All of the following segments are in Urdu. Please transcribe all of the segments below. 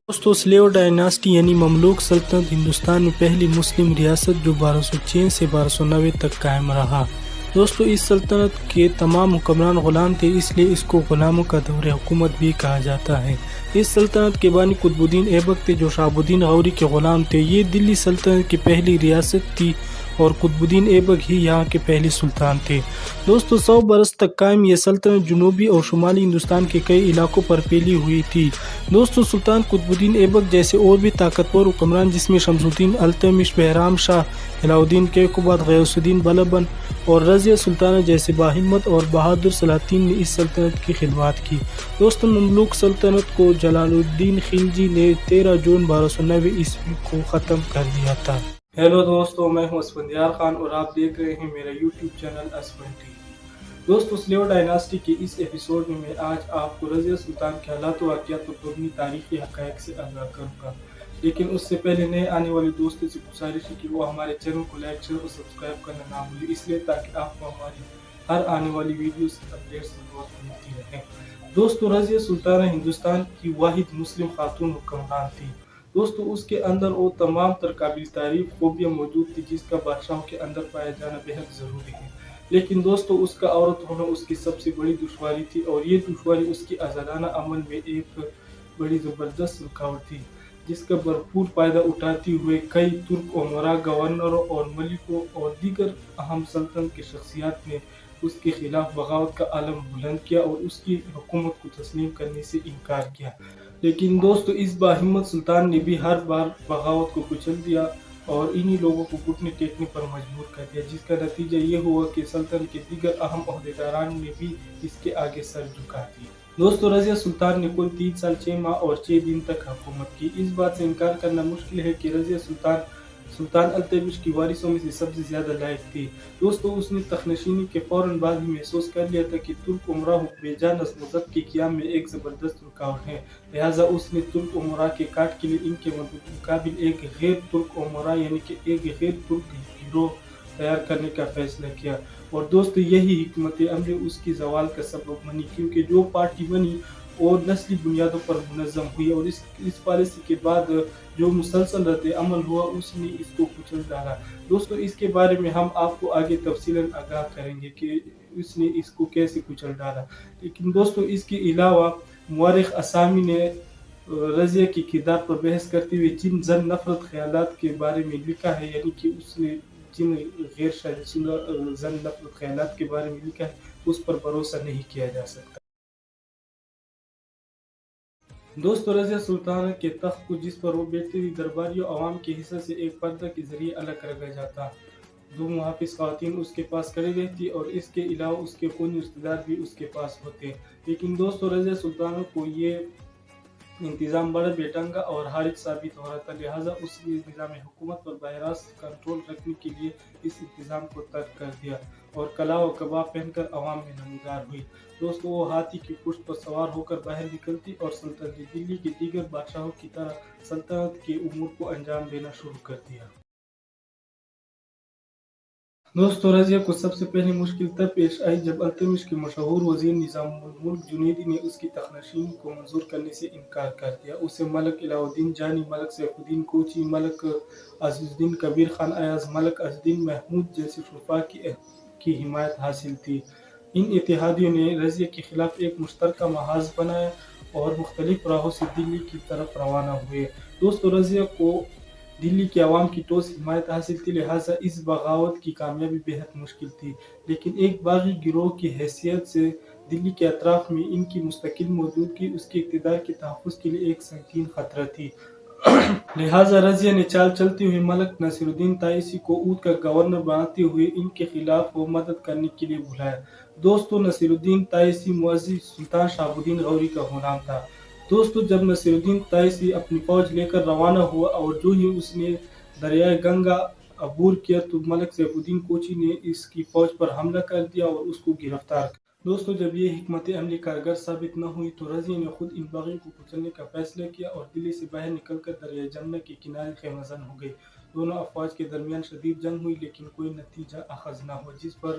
دوستو سلیو ڈائناسٹی یعنی مملوک سلطنت ہندوستان میں پہلی مسلم ریاست جو 1206 سے 1290 تک قائم رہا۔ دوستو اس سلطنت کے تمام حکمران غلام تھے، اس لیے اس کو غلاموں کا دور حکومت بھی کہا جاتا ہے۔ اس سلطنت کے بانی قطب الدین ایبک تھے جو شہاب الدین غوری کے غلام تھے۔ یہ دلی سلطنت کی پہلی ریاست تھی اور قطب الدین ایبک ہی یہاں کے پہلے سلطان تھے۔ دوستو 100 برس تک قائم یہ سلطنت جنوبی اور شمالی ہندوستان کے کئی علاقوں پر پھیلی ہوئی تھی۔ دوستو سلطان قطب الدین ایبک جیسے اور بھی طاقتور حکمران جس میں شمس الدین التمش، بہرام شاہ، علاء الدین کیقوباد، غیاث الدین بلبن اور رضیہ سلطانہ جیسے باہمت اور بہادر سلاطین نے اس سلطنت کی خدمات کی۔ دوستو مملوک سلطنت کو جلال الدین خلجی نے 13 جون 1290 عیسوی کو ختم کر دیا تھا۔ ہیلو دوستو، میں ہوں اسفندیار خان اور آپ دیکھ رہے ہیں میرا YouTube channel Asfand T V. دوستو سلیو ڈائناسٹی کے اس ایپیسوڈ میں آج آپ کو رضیہ سلطان کے حالات و واقعات اور پرانی تاریخی حقائق سے آگاہ کروں گا، لیکن اس سے پہلے نئے آنے والے دوستوں سے گزارش ہے کہ وہ ہمارے چینل کو لائک، شیئر اور سبسکرائب کرنا نہ بھولیں، اس لیے تاکہ آپ کو ہماری ہر آنے والی ویڈیو سے اپڈیٹس ملتی رہیں۔ دوستو رضیہ سلطانہ ہندوستان کی واحد مسلم خاتون حکمران تھی۔ دوستو اس کے اندر وہ تمام تر قابل تعریف خوبیاں موجود تھی جس کا بادشاہوں کے اندر پایا جانا بہت ضروری ہے، لیکن دوستو اس کا عورت ہونا اس کی سب سے بڑی دشواری تھی، اور یہ دشواری اس کی آزادانہ عمل میں ایک بڑی زبردست رکاوٹ تھی جس کا بھرپور فائدہ اٹھاتے ہوئے کئی ترک امراء، گورنروں اور ملکوں اور دیگر اہم سلطنت کی شخصیات نے اس کے خلاف بغاوت کا علم بلند کیا اور اس کی حکومت کو تسلیم کرنے سے انکار کیا۔ لیکن دوستو اس باہمت سلطان نے بھی ہر بار بغاوت کو کچل دیا اور انہی لوگوں کو گھٹنے ٹیکنے پر مجبور کر دیا، جس کا نتیجہ یہ ہوا کہ سلطنت کے دیگر اہم عہدیداران نے بھی اس کے آگے سر جھکا دی۔ دوستو رضیہ سلطان نے کل 3 سال 6 ماہ اور 6 دن تک حکومت کی۔ اس بات سے انکار کرنا مشکل ہے کہ رضیہ سلطان التمش کی وارثوں میں سے سب سے زیادہ لائق تھی۔ دوستو اس نے تخت نشینی کے فوراً بعد ہی محسوس کر لیا تھا کہ ترک امراء بے جا نظم و ضبط کے قیام میں ایک زبردست رکاوٹ ہے، لہٰذا اس نے ترک امراء کے کاٹ کے لیے ان کے مقابل ایک غیر ترک امراء یعنی کہ ایک غیر ترک گروہ تیار کرنے کا فیصلہ کیا، اور دوستو یہی حکمت عملی اس کی زوال کا سبب بنی، کیونکہ جو پارٹی بنی اور نسلی بنیادوں پر منظم ہوئی اور اس پالیسی کے بعد جو مسلسل رد عمل ہوا اس نے اس کو کچل ڈالا۔ دوستو اس کے بارے میں ہم آپ کو آگے تفصیلاً آگاہ کریں گے کہ اس نے اس کو کیسے کچل ڈالا، لیکن دوستو اس کے علاوہ مورخ اسامی نے رضیہ کے کردار پر بحث کرتے ہوئے جن زن نفرت خیالات کے بارے میں لکھا ہے، یعنی کہ اس نے جن غیر شادی شدہ زن نفرت خیالات کے بارے میں لکھا ہے اس پر بھروسہ نہیں کیا جا سکتا۔ دوستو رضیہ سلطانہ کے تخت کو جس پر وہ بیٹھتی تھی درباریوں عوام کے حصہ سے ایک پردہ کے ذریعے الگ رکھا جاتا، 2 محافظ خواتین اس کے پاس کھڑی رہتی اور اس کے علاوہ اس کے خونی رشتہ دار بھی اس کے پاس ہوتے، لیکن دوستو رضیہ سلطانہ کو یہ انتظام بڑا بے ڈھنگا اور حرج ثابت ہو رہا تھا، لہٰذا اس نے نظام حکومت پر براہ راست کنٹرول رکھنے کے لیے اس انتظام کو ترک کر دیا اور قلعہ و کباب پہن کر عوام میں نمودار ہوئی۔ دوستو وہ ہاتھی کی پشت پر سوار ہو کر باہر نکلتی اور سلطنت دلی کے دیگر بادشاہوں کی طرح سلطنت کے امور کو انجام دینا شروع کر دیا۔ دوستو رضیہ کو سب سے پہلے مشکل تب پیش آئی جب التمش کے مشہور وزیر نظام الملک جنیدی نے اس کی تخت نشینی کو منظور کرنے سے انکار کر دیا۔ اسے ملک علاء الدین جانی، ملک سیف الدین کوچی، ملک عزیز الدین کبیر خان ایاز، ملک عز الدین محمود جیسے شرفاء کی حمایت حاصل تھی۔ ان اتحادیوں نے رضیہ کے خلاف ایک مشترکہ محاذ بنایا اور مختلف راہوں سے دلی کی طرف روانہ ہوئے۔ دوستو رضیہ کو دلی کے عوام کی ٹھوس حمایت حاصل تھی، لہٰذا اس بغاوت کی کامیابی بہت مشکل تھی، لیکن ایک باغی گروہ کی حیثیت سے دلی کے اطراف میں ان کی مستقل موجودگی اس کے اقتدار کے تحفظ کے لیے ایک سنگین خطرہ تھی۔ لہٰذا رضیہ نے چال چلتے ہوئے ملک ناصر الدین طائسی کو اودھ کا گورنر بناتے ہوئے ان کے خلاف وہ مدد کرنے کے لیے بلایا۔ دوستو ناصر الدین طائسی معزز سلطان شہاب الدین غوری کا غلام تھا۔ دوستو جب ناصر الدین طائسی اپنی فوج لے کر روانہ ہوا اور جو ہی اس نے دریائے گنگا عبور کیا تو ملک سیف الدین کوچی نے اس کی فوج پر حملہ کر دیا اور اس کو گرفتار کر۔ دوستو جب یہ حکمت عملی کارگر ثابت نہ ہوئی تو رضیہ نے خود ان باغیوں کو کچلنے کا فیصلہ کیا اور دلی سے باہر نکل کر دریائے جمنا کے کنارے خیمہ زن ہو گئے۔ دونوں افواج کے درمیان شدید جنگ ہوئی لیکن کوئی نتیجہ اخذ نہ ہوا، جس پر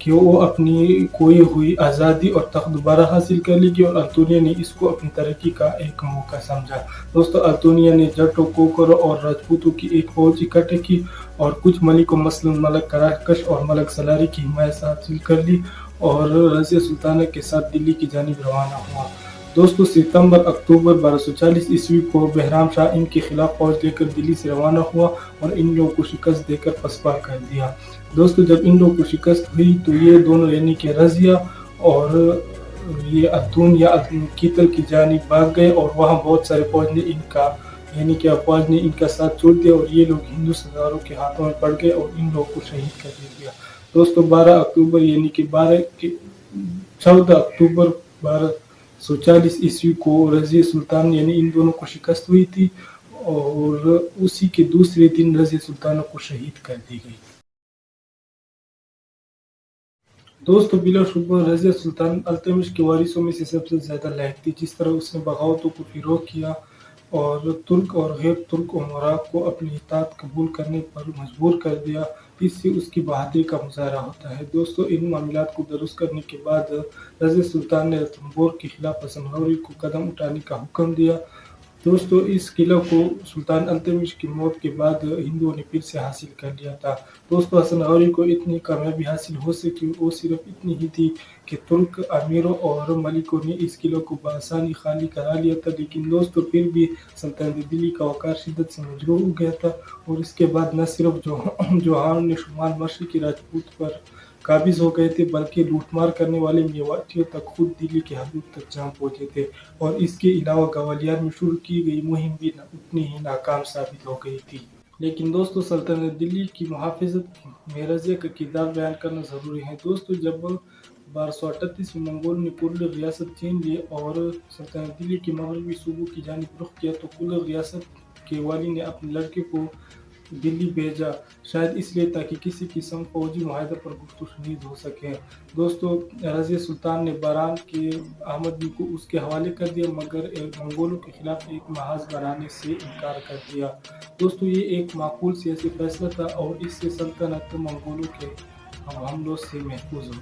کہ وہ اپنی کھوئی ہوئی آزادی اور تخت دوبارہ حاصل کر لیگی، اور التونیا نے اس کو اپنی ترقی کا ایک موقع سمجھا۔ دوستو التونیا نے جٹوں، کوکروں اور راجپوتوں کی ایک فوج اکٹھے کی اور کچھ ملکوں مثلا ملک کراکش اور ملک سلاری کی حمایت حاصل کر لی اور رضیہ سلطانہ کے ساتھ دلی کی جانب روانہ ہوا۔ دوستو اکتوبر 1240 کو بہرام شاہ ان کے خلاف فوج لے کر دلی سے روانہ ہوا اور ان لوگوں کو شکست دے کر پسپا کر دیا۔ دوستو جب ان لوگوں کو شکست ہوئی تو یہ دونوں یعنی کہ رضیہ اور یہ التونیا قتل کی جانب بھاگ گئے اور وہاں بہت سارے فوج نے ان کا ساتھ چھوڑ دیا اور یہ لوگ ہندو سرداروں کے ہاتھوں میں پڑ گئے اور ان لوگوں کو شہید کر دیا۔ دوستو 14 اکتوبر 1240 کو رضیہ سلطان یعنی ان دونوں کو شکست ہوئی تھی اور اسی کے دوسرے دن رضیہ سلطانہ کو شہید کر دی گئی۔ دوستو بلا شبہ رضیہ سلطان التمش کے وارثوں میں سے سب سے زیادہ لائق تھی، جس طرح اس نے بغاوتوں کو فروغ کیا اور ترک اور غیر ترک امراء کو اپنی اطاعت قبول کرنے پر مجبور کر دیا، اس سے اس کی بہادری کا مظاہرہ ہوتا ہے۔ دوستو ان معاملات کو درست کرنے کے بعد رضیہ سلطان نے رتنبور کے خلاف حسن غوری کو قدم اٹھانے کا حکم دیا۔ دوستو اس قلعہ کو سلطان التمش کی موت کے بعد ہندوؤں نے پھر سے حاصل کر لیا تھا۔ دوستو حسن غوری کو اتنی کامیابی حاصل ہو سکی وہ صرف اتنی ہی تھی کہ ترک امیروں اور ملکوں نے اس قلعہ کو بآسانی خالی کرا لیا تھا، لیکن دوستو پھر بھی سلطنت دلی کا وقار شدت سے مجروح ہو گیا تھا اور اس کے بعد نہ صرف جوہان نے شمال مشرقی راجپوت پر قابض ہو گئے تھے بلکہ لوٹ مار کرنے والے میواتیوں تک خود دلی کی حدود تک جا پہنچے تھے، اور اس کے علاوہ گوالیار میں شروع کی گئی مہم بھی اتنی ہی ناکام ثابت ہو گئی تھی۔ لیکن دوستو سلطنت دلی کی محافظت میں رضیہ کا کردار بیان کرنا ضروری ہے۔ دوستو جب 1238 میں منگولوں نے کرل ریاست چھین لی اور سلطنت دلی کے مغربی صوبوں کی جانب رخ کیا تو کرل ریاست کے والی نے اپنے لڑکے کو دلی بھیجا، شاید اس لیے تاکہ کسی قسم فوجی معاہدہ پر گفت و شنید ہو سکے۔ دوستو رضیہ سلطان نے باران کے آمدنی کو اس کے حوالے کر دیا مگر منگولوں کے خلاف ایک محاذ بنانے سے انکار کر دیا۔ دوستو یہ ایک معقول سیاسی فیصلہ تھا اور اس سے سلطنت منگولوں کے حملوں سے محفوظ ہو۔